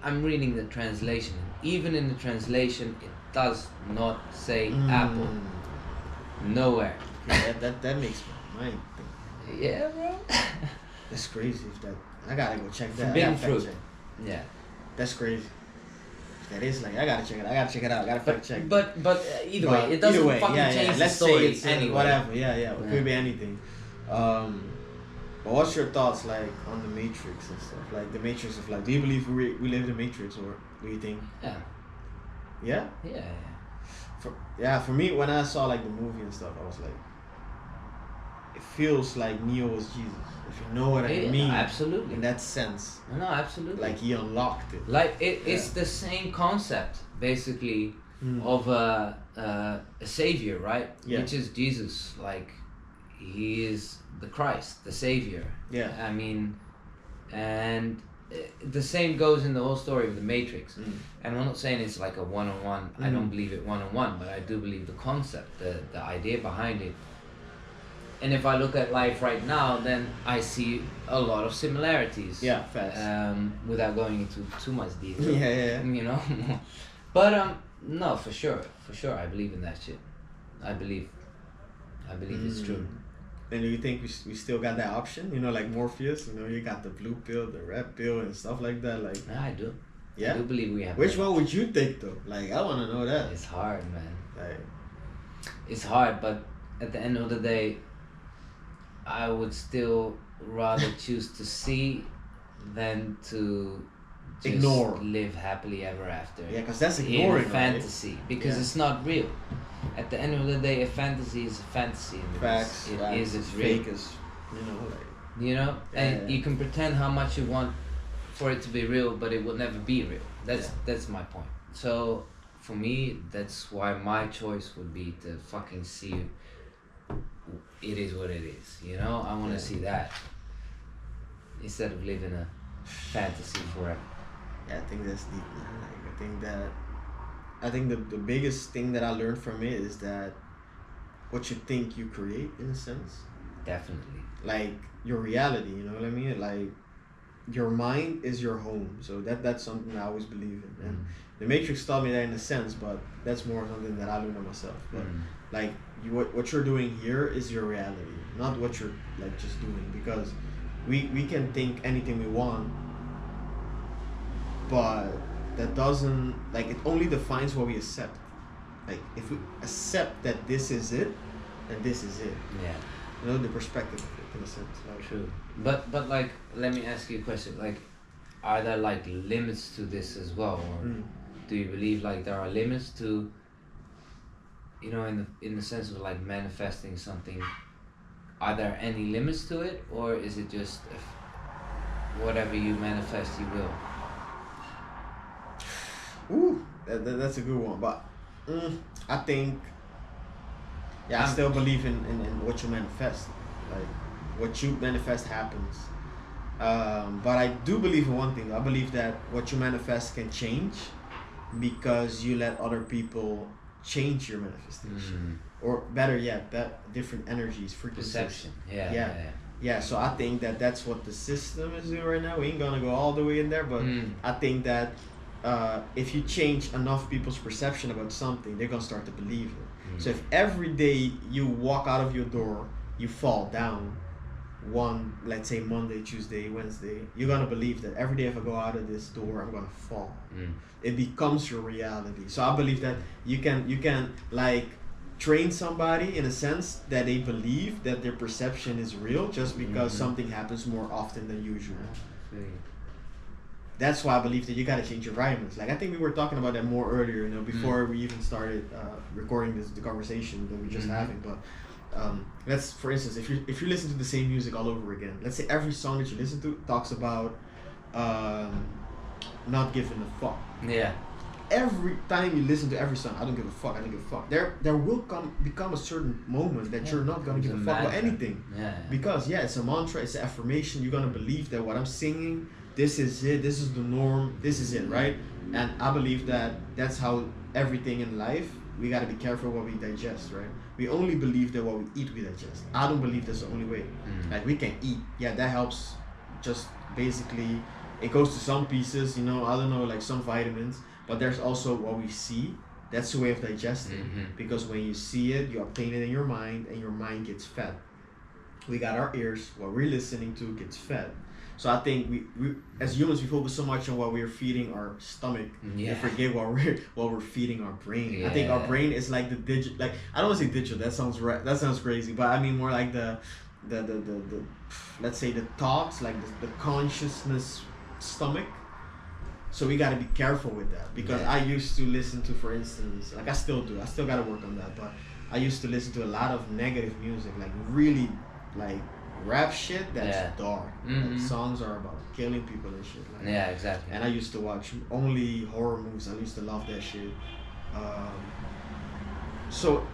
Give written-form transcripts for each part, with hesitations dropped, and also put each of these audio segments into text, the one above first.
I'm reading the translation. Even in the translation, it does not say apple. Nowhere. Yeah, that makes my mind think. Yeah, bro. That's crazy. If that, I gotta go check that. Forbidden I gotta fact fruit. check. Yeah. That's crazy. That is like I gotta check it. I gotta check it out. I gotta fact check. But either way, it doesn't fucking change the Let's story say it's anyway. whatever. Yeah. It could be anything. But what's your thoughts like on the Matrix and stuff? Like the Matrix of life. Do you believe we live in the Matrix, or do you think? Yeah. Yeah. Yeah. For me, when I saw like the movie and stuff, I was like, it feels like Neo was Jesus. If you know what I mean. Absolutely. In that sense. No, absolutely. Like he unlocked it. Like it's the same concept basically of a savior, right? Yeah. Which is Jesus. Like he is the Christ, the savior. Yeah. I mean, and the same goes in the whole story of the Matrix. And I'm not saying it's like a one-on-one. I don't believe it one-on-one, but I do believe the concept, the idea behind it. And if I look at life right now, then I see a lot of similarities. Yeah, fast. Without going into too much detail. Yeah. You know, but no, for sure, I believe in that shit. I believe it's true. And do you think we still got that option? You know, like Morpheus. You know, you got the blue pill, the red pill, and stuff like that. Like. Yeah, I do. Yeah. I do believe we have. Which one would you take though? Like, I want to know that. It's hard, man. Like. It's hard, but at the end of the day, I would still rather choose to see than to just ignore, live happily ever after. Yeah, because that's ignoring in fantasy, right? because it's not real. At the end of the day, a fantasy is a fantasy. Facts. It is it's fake real. as, you know, like. You know, and you can pretend how much you want for it to be real, but it will never be real. That's my point. So for me, that's why my choice would be to fucking see. It is what it is, you know. I want to see that instead of living a fantasy forever. Yeah, I think that's deep. Like, I think the biggest thing that I learned from it is that what you think you create, in a sense. Definitely. Like your reality, you know what I mean? Like your mind is your home. So that's something I always believe in. And the Matrix taught me that in a sense, but that's more something that I learned on myself. But like what you're doing here is your reality, not what you're like just doing, because we can think anything we want, but that doesn't, like, it only defines what we accept. Like if we accept that this is it, then this is it. Yeah. You know, the perspective of it, in a sense. Like, true. But like, let me ask you a question. Like, are there like limits to this as well, or do you believe like there are limits to, you know, in the sense of like manifesting something? Are there any limits to it, or is it just whatever you manifest, you will? Ooh, that's a good one. But I think, I still believe in what you manifest. Like, what you manifest happens. But I do believe in one thing. I believe that what you manifest can change because you let other people change your manifestation. Or better yet, different energies, frequencies. Perception. Yeah, so I think that's what the system is doing right now. We ain't gonna go all the way in there, but I think that if you change enough people's perception about something, they're gonna start to believe it. So if every day you walk out of your door, you fall down, let's say Monday, Tuesday, Wednesday, you're gonna believe that every day if I go out of this door, I'm gonna fall. It becomes your reality. So I believe that you can like train somebody in a sense that they believe that their perception is real just because something happens more often than usual. That's why I believe that you gotta change your environments. Like, I think we were talking about that more earlier, you know, before we even started recording the conversation that we're just having. But let's, for instance, if you listen to the same music all over again, let's say every song that you listen to talks about not giving a fuck. Yeah. Every time you listen to every song, I don't give a fuck, I don't give a fuck. There will become a certain moment that you're not gonna give a fuck about anything. Because it's a mantra, it's an affirmation. You're gonna believe that what I'm singing, this is it, this is the norm, this is it, right? And I believe that that's how everything in life, we gotta be careful what we digest, right? We only believe that what we eat we digest. I don't believe that's the only way. Like, we can eat, that helps just basically It goes to some pieces, you know, I don't know, like some vitamins, but there's also what we see. That's the way of digesting. Because when you see it, you obtain it in your mind, and your mind gets fed. We got our ears, what we're listening to gets fed. So I think we as humans we focus so much on what we're feeding our stomach, we forget what we're feeding our brain. I think our brain is like the digit, like I don't want to say digital. That sounds crazy, but I mean more like the let's say the thoughts, like the consciousness stomach. So we got to be careful with that, because I used to listen to, for instance, like I still do. I still got to work on that, but I used to listen to a lot of negative music, like really like rap shit that's dark. Like songs are about killing people and shit. Like exactly. And I used to watch only horror movies. I used to love that shit. So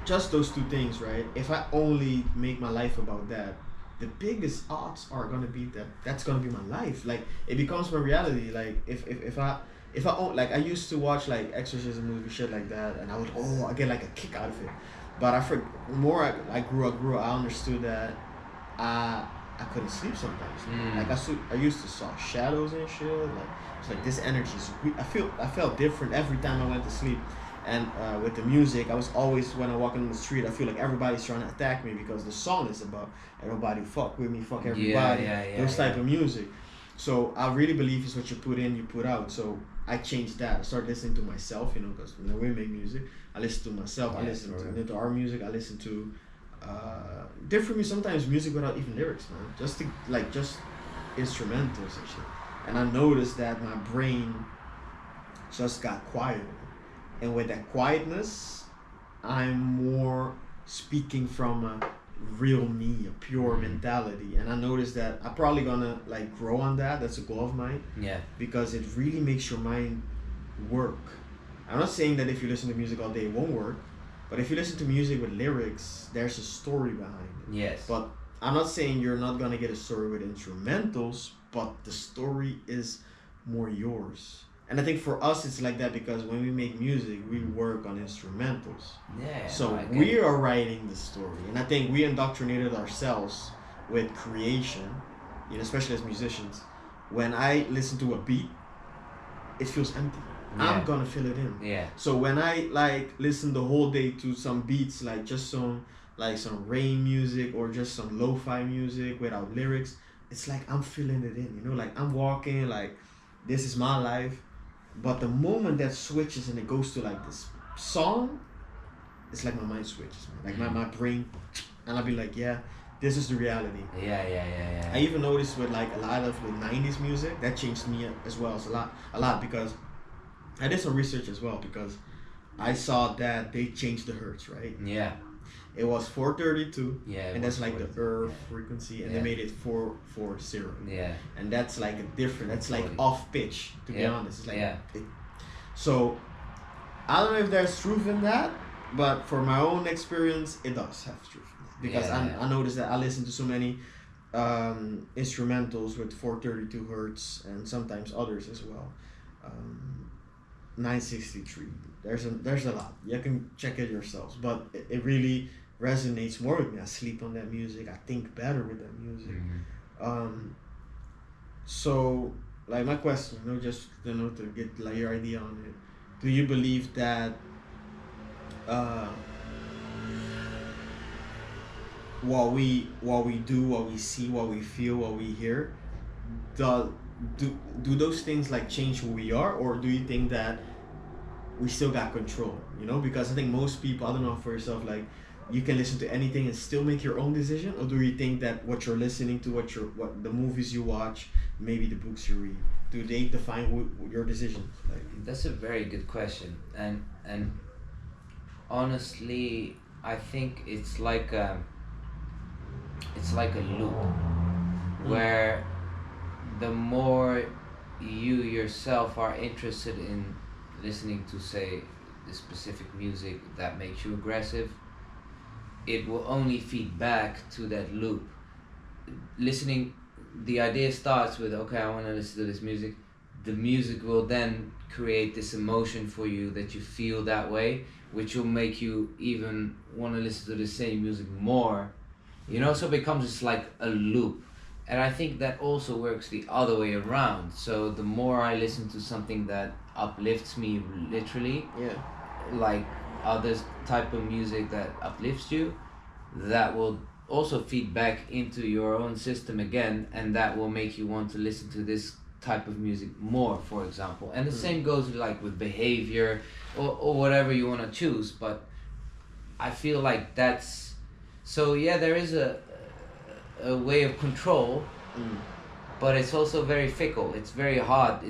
just those two things, right? If I only make my life about that, the biggest odds are gonna be that that's gonna be my life. Like it becomes my reality. Like if I own, like I used to watch like exorcism movie shit like that, and I get like a kick out of it. But I grew up, I understood that I couldn't sleep sometimes. Like I used to saw shadows and shit. Like it's like this energy is. I felt different every time I went to sleep. And with the music, I was always, when I walk on the street, I feel like everybody's trying to attack me, because the song is about everybody fuck with me, fuck everybody, those type of music. So I really believe it's what you put in, you put out. So I changed that. I started listening to myself, you know, because when we make music, I listen to myself. I listen to our music. I listen to different music. Sometimes music without even lyrics, man. Just instrumentals and shit. And I noticed that my brain just got quieter. And with that quietness, I'm more speaking from a real me, a pure mentality. And I noticed that I'm probably gonna like grow on that. That's a goal of mine. Yeah. Because it really makes your mind work. I'm not saying that if you listen to music all day it won't work, but if you listen to music with lyrics, there's a story behind it. Yes. But I'm not saying you're not gonna get a story with instrumentals, but the story is more yours. And I think for us it's like that, because when we make music, we work on instrumentals. Yeah. So we are writing the story. And I think we indoctrinated ourselves with creation, you know, especially as musicians. When I listen to a beat, it feels empty. I'm gonna fill it in. Yeah. So when I like listen the whole day to some beats, like just some rain music or just some lo-fi music without lyrics, it's like I'm filling it in, you know, like I'm walking, like this is my life. But the moment that switches and it goes to like this song, it's like my mind switches, man. Like my brain, and I'll be like, yeah, this is the reality. Yeah. I even noticed with like a lot of the 90s music, that changed me as well as a lot, because I did some research as well, because I saw that they changed the hertz, right? Yeah. It was 432, and that's like the earth frequency, and they made it 440. Yeah. And that's like that's like off pitch, to be honest. It's like so I don't know if there's truth in that, but for my own experience, it does have truth in that. Because I noticed that I listen to so many instrumentals with 432 hertz, and sometimes others as well. 963. There's a lot. You can check it yourselves, but it really resonates more with me. I sleep on that music. I think better with that music. So like my question, you know, just to get like your idea on it. Do you believe that what we do, what we see, what we feel, what we hear, do those things like change who we are, or do you think that we still got control? You know, because I think most people, I don't know for yourself, like you can listen to anything and still make your own decision, or do you think that what you're listening to, what the movies you watch, maybe the books you read, do they define your decisions? Like, that's a very good question, and honestly, I think it's like a loop where the more you yourself are interested in listening to, say, the specific music that makes you aggressive, it will only feed back to that loop. Listening, the idea starts with, okay, I want to listen to this music. The music will then create this emotion for you that you feel that way, which will make you even want to listen to the same music more. You know, so it becomes just like a loop. And I think that also works the other way around. So the more I listen to something that uplifts me literally, Yeah. like other type of music that uplifts you, that will also feed back into your own system again, and that will make you want to listen to this type of music more, for example. And the same goes like with behavior or whatever you want to choose. But I feel like that's so yeah, there is a way of control, but it's also very fickle. It's very hard.